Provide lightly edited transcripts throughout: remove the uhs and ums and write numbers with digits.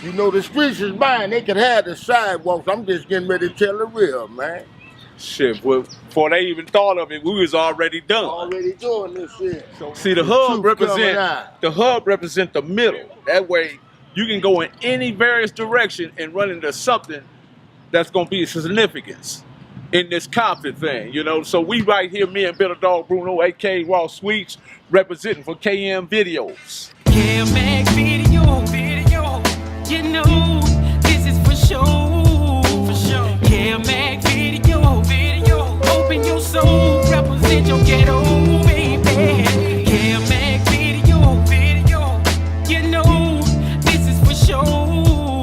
You know, the streets is mine. They can have the sidewalks. I'm just getting ready to tell the real, man. Shit, well, before they even thought of it, we was already done. Already doing this shit. So see, the hub represent the middle. That way, you can go in any various direction and run into something that's gonna be significance in this Compton thing, you know. So we right here, me and Bitter Dog Bruno, aka Raw Sweets, representing for KM Videos. KM video, you know, this is for sure. KM video, open your soul, represent your ghetto, baby. KM video, you know, this is for sure.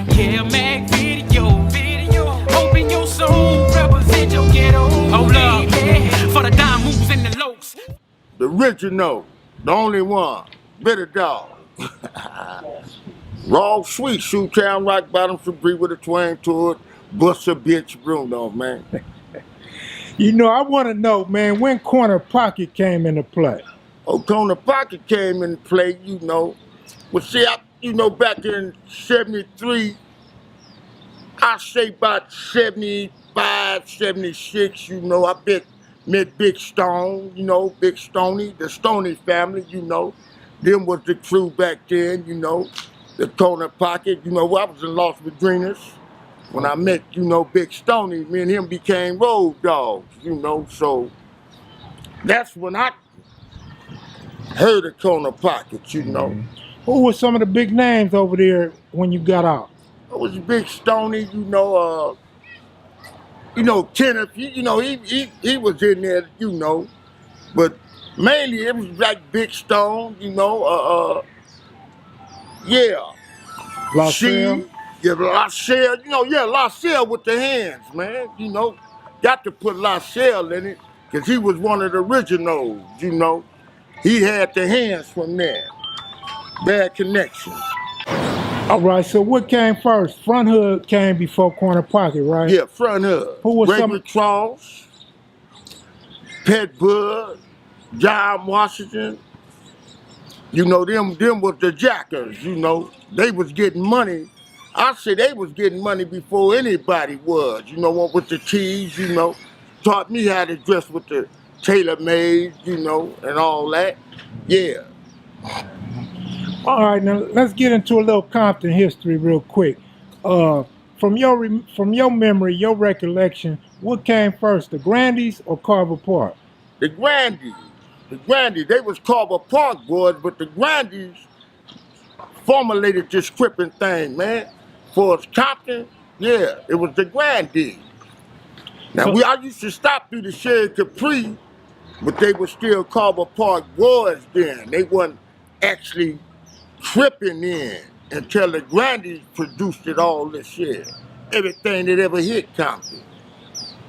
KM video, open your soul, represent your ghetto, baby. For the dime moves and the lokes. The original, the only one, Bitter Dog. Raw Sweet, shoot town, rock bottom, Sabri with a twang to it, bust a bitch, Bruno, man. You know, I want to know, man, when Corner Pocket came into play. Oh, Corner Pocket came into play, you know. Well, see, you know, back in 73, I say about 75, 76, you know, I met Big Stone, you know, Big Stoney, the Stoney family, you know. Them was the crew back then, you know. The Corner Pocket, you know, I was in Las Padrinas. When I met, you know, Big Stoney, me and him became road dogs, you know, so that's when I heard of Corner Pocket, you know. Who were some of the big names over there when you got out? It was Big Stoney, you know, Kenneth, you know, he was in there, you know, but mainly it was like Big Stone, you know, yeah. LaSalle? Yeah, LaSalle, you know, yeah, LaSalle with the hands, man, you know. Got to put LaSalle in it, because he was one of the originals, you know. He had the hands from there. Bad connection. All right, so what came first? Front Hood came before Corner Pocket, right? Yeah, Front Hood. Who was Gregory Cross, Pet Bud, John Washington. You know, them was the jackers, you know. They was getting money. I say they was getting money before anybody was, you know, with the tees, you know. Taught me how to dress with the tailor-made, you know, and all that. Yeah. All right, now let's get into a little Compton history real quick. From your memory, your recollection, what came first, the Grandies or Carver Park? The Grandies. The Grandies, they was Carver Park boys, but the Grandies formulated this cripping thing, man. For us Compton, yeah, it was the Grandies. Now, I used to stop through the Sherry Capri, but they were still Carver Park boys then. They wasn't actually cripping in until the Grandies produced it all this year. Everything that ever hit Compton.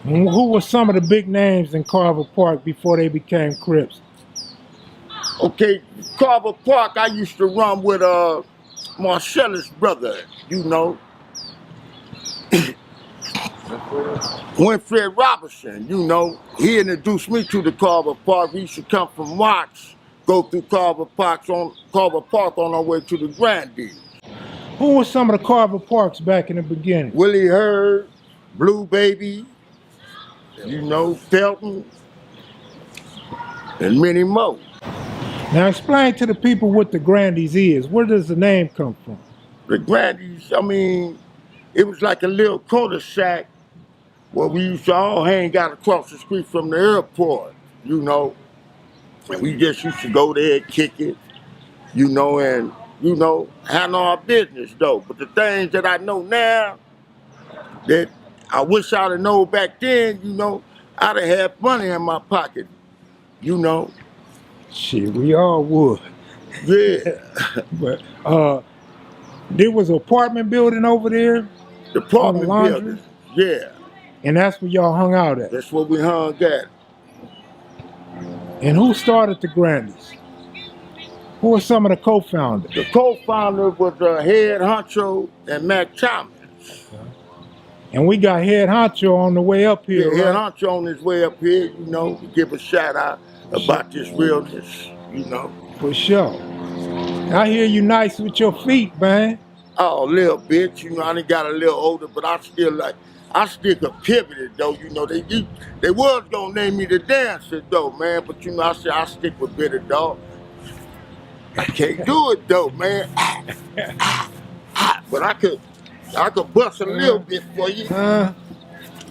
Who were some of the big names in Carver Park before they became Crips? Okay, Carver Park, I used to run with Marcellus' brother, you know. Winfred Robertson, you know. He introduced me to the Carver Park. We used to come from Watts, go through Carver Park on our way to the Grandies. Who were some of the Carver Parks back in the beginning? Willie Hurd, Blue Baby, you know, Felton, and many more. Now explain to the people what the Grandies is. Where does the name come from? The Grandies, I mean, it was like a little cul-de-sac where we used to all hang out across the street from the airport, you know. And we just used to go there and kick it, you know, and, you know, handle our business, though. But the things that I know now that I wish I'd have known back then, you know, I'd have had money in my pocket, you know. Shit, we all would. Yeah. But there was an apartment building over there? The apartment building, yeah. And that's where y'all hung out at? That's where we hung at. And who started the Grandies? Who were some of the co-founders? The co-founder was Head Honcho and Mac Thomas. And we got Head Honcho on the way up here, yeah, right? Head Honcho on his way up here, you know, to give a shout out about this realness, you know. For sure. I hear you nice with your feet, man. Oh, a little bit, you know, I done got a little older, but I still could pivot it though, you know. They was gonna name me the dancer though, man, but you know, I said I stick with bitter dog. I can't do it though, man. But I could bust a little bit for you,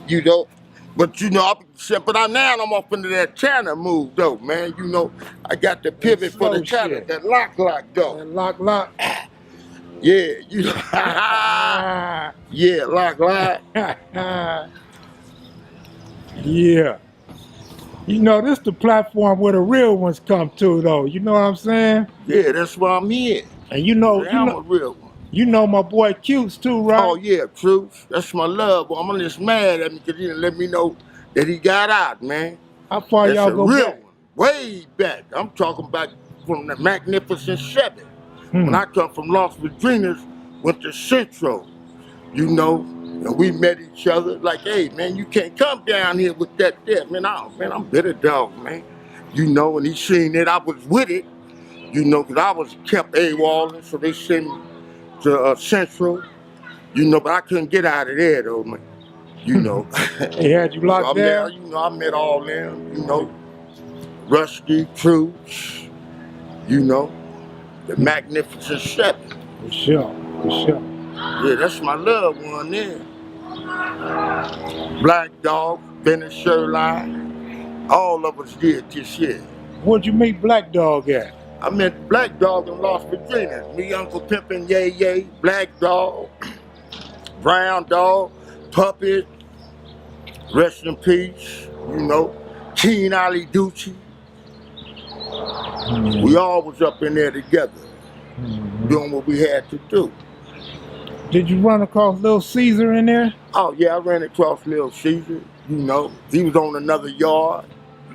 you know. But you know, now I'm off into that China move though, man. You know, I got the pivot for the China, that lock though. That lock. Yeah, you know. Yeah, lock. Yeah. You know, this the platform where the real ones come to, though. You know what I'm saying? Yeah, that's why I'm here. And you know, I'm a real one. You know my boy Cutes too, right? Oh yeah, Truth. That's my love. Boy. I'm just mad at me because he didn't let me know that he got out, man. How far y'all go real back? One. Way back. I'm talking about from the Magnificent Seven. When I come from Las Virginias, went to Central, you know, and we met each other like, hey, man, you can't come down here with that there. Man, I'm bitter dog, man. You know, and he seen that I was with it, you know, because I was kept AWOLing, so they sent me to Central, you know, but I couldn't get out of there, though, man. You know. They had you locked down? You know, I met all them, you know, Rusty, Truth, you know. The Magnificent Seven. For sure. Yeah, that's my loved one there. Black Dog, Benny Sherline, all of us did this year. Where'd you meet Black Dog at? I met Black Dog in Las Virginia. Me, Uncle Pimpin' Yay, Black Dog, Brown Dog, Puppet, rest in peace, you know, Keen Ali Ducci. We all was up in there together, doing what we had to do. Did you run across Little Caesar in there? Oh yeah, I ran across Little Caesar, you know. He was on another yard,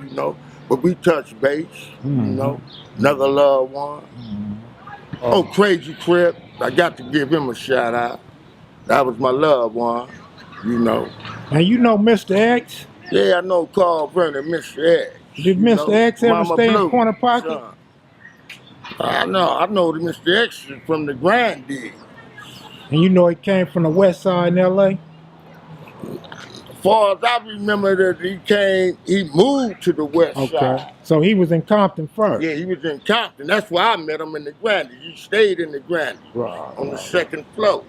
you know, but we touched base, you know, another loved one. Oh, Crazy Crip, I got to give him a shout out. That was my loved one, you know. Now you know Mr. X? Yeah, I know Carl Vernon, Mr. X. Did Mr. X ever stay in Corner Pocket? Son. I know the Mr. X from the Grandee. And you know he came from the West Side in L.A.? As far as I remember that he moved to the West Side. So he was in Compton first? Yeah, he was in Compton. That's where I met him in the Grandee. He stayed in the Grandee on the second floor.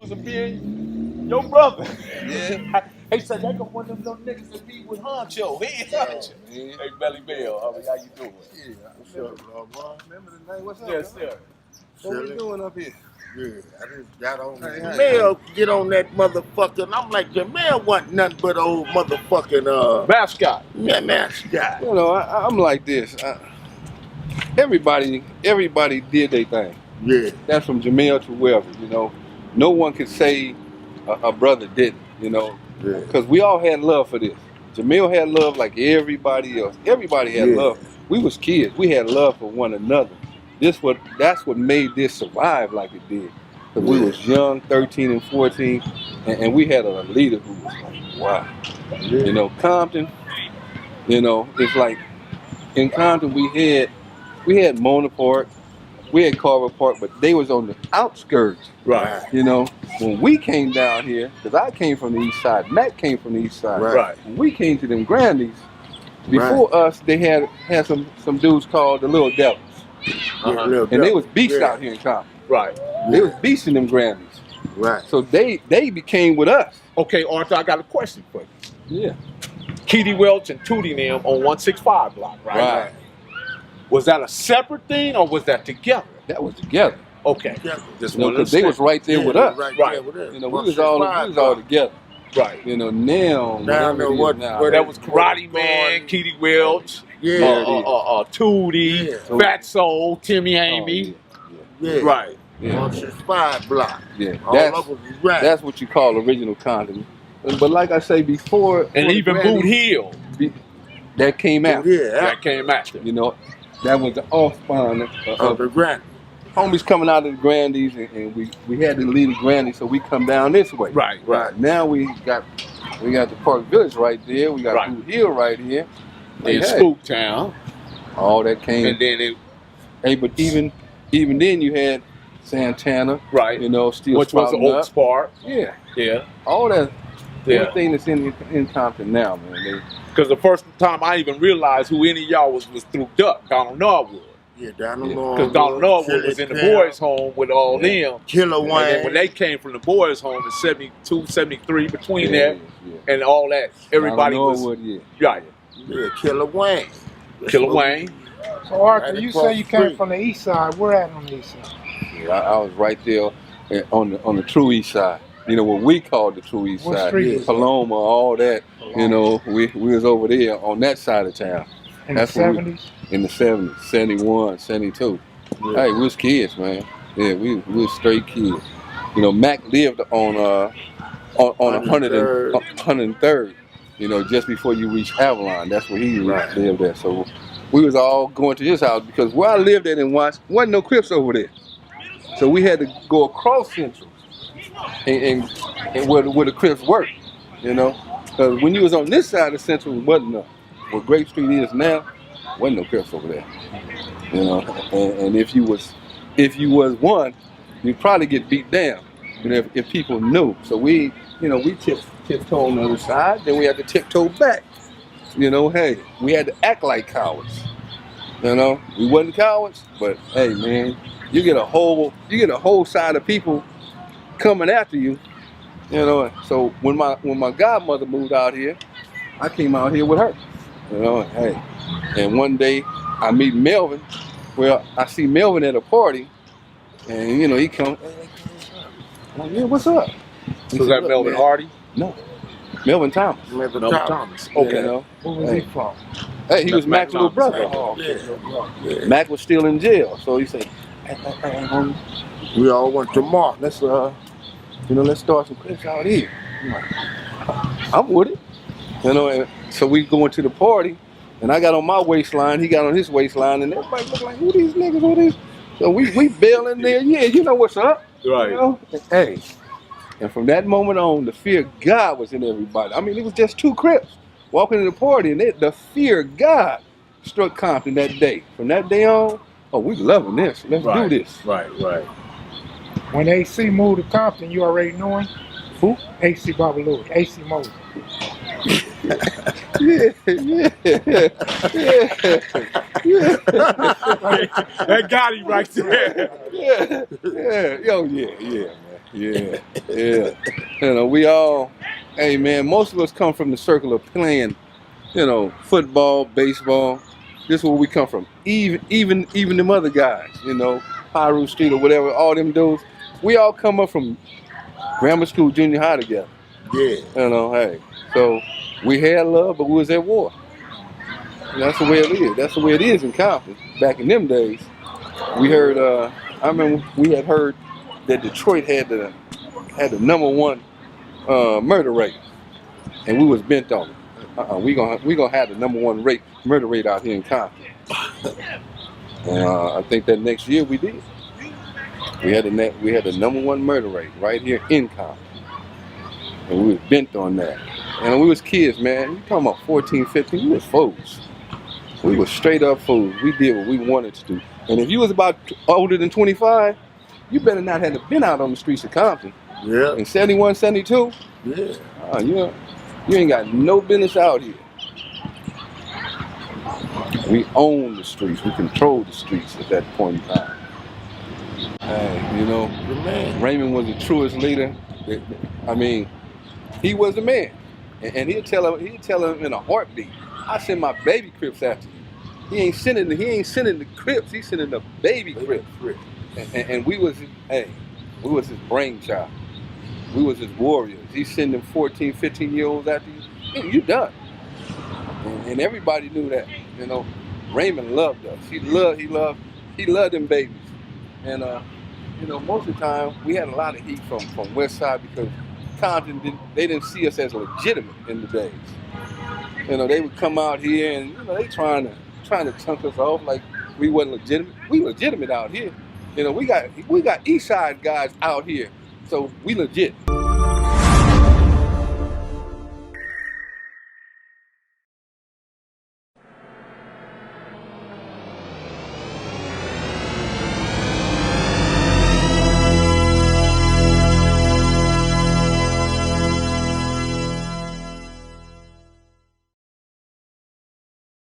Your brother. Yeah. Hey, so that got one of them niggas that be with Honcho. Hey, Honcho. Hey, Belly Bell, how you doing? Yeah, what's up, bro? Remember the name? What's up? Yes, sir. What we doing up here? Yeah, I just got on Jamel get on that motherfucker, and I'm like, Jamel wasn't nothing but an old motherfucking mascot. Yeah, mascot. You know, I'm like this. Everybody did their thing. Yeah. That's from Jamel to wherever, you know. No one could say a brother didn't, you know. Yeah. Because we all had love for this. Jamel had love like everybody else. Everybody had love. We was kids. We had love for one another. That's what made this survive like it did. Because we was young, 13 and 14, and we had a leader who was like, wow. Yeah. You know, Compton, you know, it's like in Compton we had Mona Park, we had Carver Park, but they was on the outskirts. Right. You know, when we came down here, because I came from the east side, Matt came from the east side. Right. When we came to them Grandies, before us, they had some dudes called the Little Devils. And they was beasts out here in Compton. Right. They was beasts in them Grandies. Right. So they became with us. Okay, Arthur, I got a question for you. Yeah. Keedy Welch and Tootie them on 165 block, right? Was that a separate thing or was that together? That was together. Okay. Just because they was right there with us. Right. With us. You know, we was all together. Right. You know, now that was Karate Man, Keedy Welch, Tootie, Fat Soul, Timmy Amy. Right. 165 block. Yeah. That's what you call original Compton. But like I say before, and even Boot Hill. That came out. Yeah. That came after. You know, that was the off-spawn of the Grandy. Homies coming out of the Grandies, and we had to leave the Grandies, so we come down this way. Right. Now we got the Park Village right there. We got Boot Hill right here. And Spook Town. All that came. And then but even then you had Santana. Right. You know, still which was the sprouting Oaks up. Park. Yeah. Yeah. All that. Yeah. Everything that's in Compton now, man. Because the first time I even realized who any of y'all was through Duck, Donald Norwood. Yeah, Donald Yeah. Norwood. Because Donald Norwood was in the boys' home with all them. Killer And then Wayne. when they came from the boys' home in 72, 73, between there and all that, everybody was. Norwood, Right. Yeah, Killer Wayne. Killer Wayne. So Arthur, Right you across say you the came street. from the east side. Where at on the east side? Yeah, I was right there on the true east side. You know what we called the true east What side. street is that? Paloma, all that. You know, we was over there on that side of town. In That's the where 70s? In the 70s, 71, 72. Yeah. Hey, we was kids, man. Yeah, we was straight kids. You know, Mac lived on 103rd. You know, just before you reach Avalon, that's where he lived at. So we was all going to his house because where I lived at in Watts, wasn't no Crips over there. So we had to go across Central and where the Crips worked, you know. Because when you was on this side of Central, it wasn't no. Where Grape Street is now, wasn't no Crips over there, you know. And if you was one, you'd probably get beat down, you know, if people knew. So we tiptoe on the other side, then we had to tiptoe back. You know, hey, we had to act like cowards. You know, we wasn't cowards, but hey, man, you get a whole side of people coming after you. You know, so when my godmother moved out here, I came out here with her. You know, hey, and one day I meet Melvin. Well, I see Melvin at a party, and you know he come. I'm like, yeah, what's up? He Was said, that Melvin man, Hardy? No, Melvin Thomas. Melvin Melvin Thomas. Thomas. Okay. You know? Where was he from? Hey, he was Mac Mac's little Thomas. brother. Oh, okay. Yeah. Mac was still in jail, so he said, hey, homie, We all went to Mark. let's start some Crips out here. I'm like, I'm with it. You know, and so we going to the party, and I got on my waistline, he got on his waistline, and everybody looked like, who these niggas, who these? So we bail in there, yeah, you know what's up. Right. You know? Hey. And from that moment on, the fear of God was in everybody. I mean, it was just two Crips walking in the party, and the fear of God struck Compton that day. From that day on, oh, we loving this. Let's do this. Right. When AC moved to Compton, you already knew him? Who? AC Babalu, AC Moses. Yeah. That got him right there. Yeah. Yo, yeah, man. Yeah. You know, we all, hey, man, most of us come from the circle of playing, you know, football, baseball. This is where we come from. Even them other guys, you know, Pyro Street or whatever, all them dudes. We all come up from grammar school, junior high together. Yeah. You know, hey. So we had love, but we was at war. And that's the way it is. That's the way it is in Compton. Back in them days, we heard. I remember we had heard that Detroit had the #1 murder rate, and we was bent on it. We gonna have the #1 murder rate out here in Compton. And I think that next year we did. We had the #1 murder rate right here in Compton, and we was bent on that. And we was kids, man. You talking about 14, 15? We was fools. We was straight up fools. We did what we wanted to do. And if you was about older than 25, you better not have been out on the streets of Compton. Yeah. In 71, 72, Yeah. you ain't got no business out here. We own the streets. We control the streets at that point in time. You know, The man. Raymond was the truest leader. I mean, he was the man. And he'll tell him in a heartbeat, I send my baby Crips after you. He ain't sending the Crips, he's sending the baby Crips. And we was his brainchild. We was his warriors. He's sending 14, 15-year-olds after you. You done. And everybody knew that. You know, Raymond loved us. He loved them babies. And you know, most of the time we had a lot of heat from West Side because Compton didn't see us as legitimate in the days. You know, they would come out here and you know they trying to chunk us off like we wasn't legitimate. We legitimate out here. You know, we got East Side guys out here, so we legit.